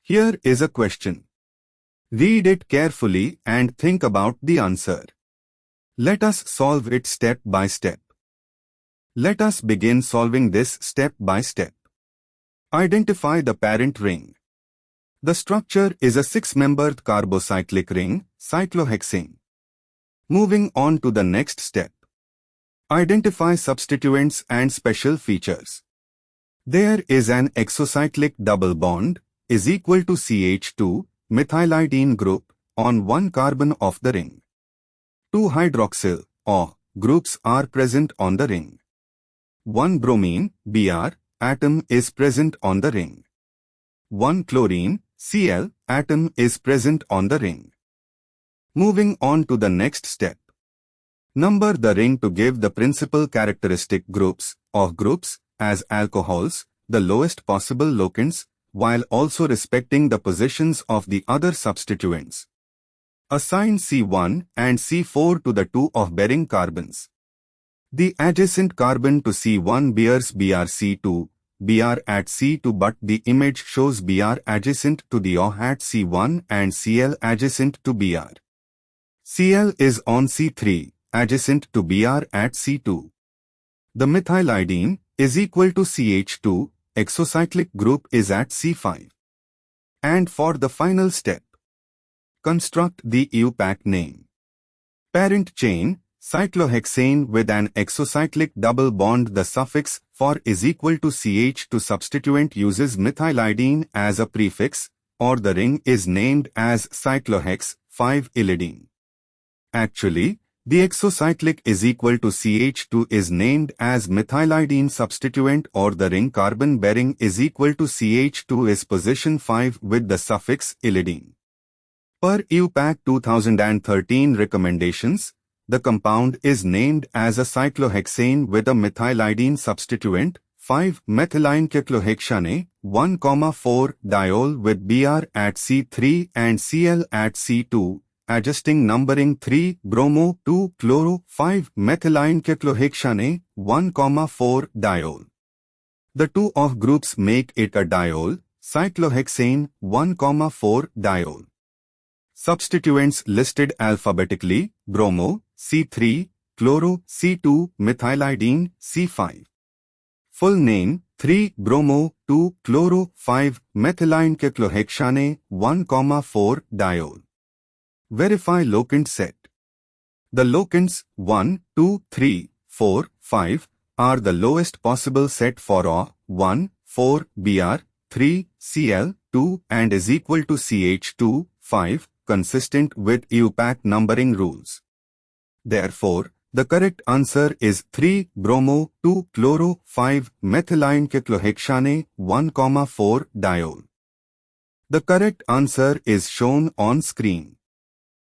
Here is a question. Read it carefully and think about the answer. Let us solve it step by step. Let us begin solving this step by step. Identify the parent ring. The structure is a 6-membered carbocyclic ring, cyclohexane. Moving on to the next step. Identify substituents and special features. There is an exocyclic double bond is equal to CH2 methylidene group on one carbon of the ring. 2 hydroxyl or groups are present on the ring. 1 bromine Br atom is present on the ring. 1 chlorine Cl atom is present on the ring. Moving on to the next step. Number the ring to give the principal characteristic groups of groups as alcohols, the lowest possible locants, while also respecting the positions of the other substituents. Assign C1 and C4 to the 2 of bearing carbons. The adjacent carbon to C1 bears BrC2, Br at C2, but the image shows Br adjacent to the O at C1 and Cl adjacent to Br. Cl is on C3, adjacent to Br at C2. The methylidene is equal to CH2, exocyclic group is at C5. And for the final step, construct the IUPAC name. Parent chain, cyclohexane with an exocyclic double bond. The suffix for is equal to CH2. Substituent uses methylidene as a prefix, or the ring is named as cyclohex 5-ilidene. Actually, the exocyclic is equal to CH2 is named as methylidene substituent, or the ring carbon bearing is equal to CH2 is position 5 with the suffix -ilidene. Per IUPAC 2013 recommendations, the compound is named as a cyclohexane with a methylidene substituent 5-methylene-cyclohexane 1,4 diol with Br at C3 and Cl at C2. Adjusting numbering 3-bromo 2-chloro 5-methylene-cyclohexane 1,4 diol. The 2 of groups make it a diol, cyclohexane 1,4 diol. Substituents listed alphabetically: bromo C3, chloro C2, methylidene C5. Full name: 3-bromo 2-chloro 5-methylene-cyclohexane 1,4 diol. Verify locant set. The locants 1, 2, 3, 4, 5 are the lowest possible set for O, 1, 4, Br, 3, Cl, 2 and is equal to CH2, 5, consistent with IUPAC numbering rules. Therefore, the correct answer is 3-bromo 2-chloro 5-methylene-cyclohexane 1,4 diol. The correct answer is shown on screen.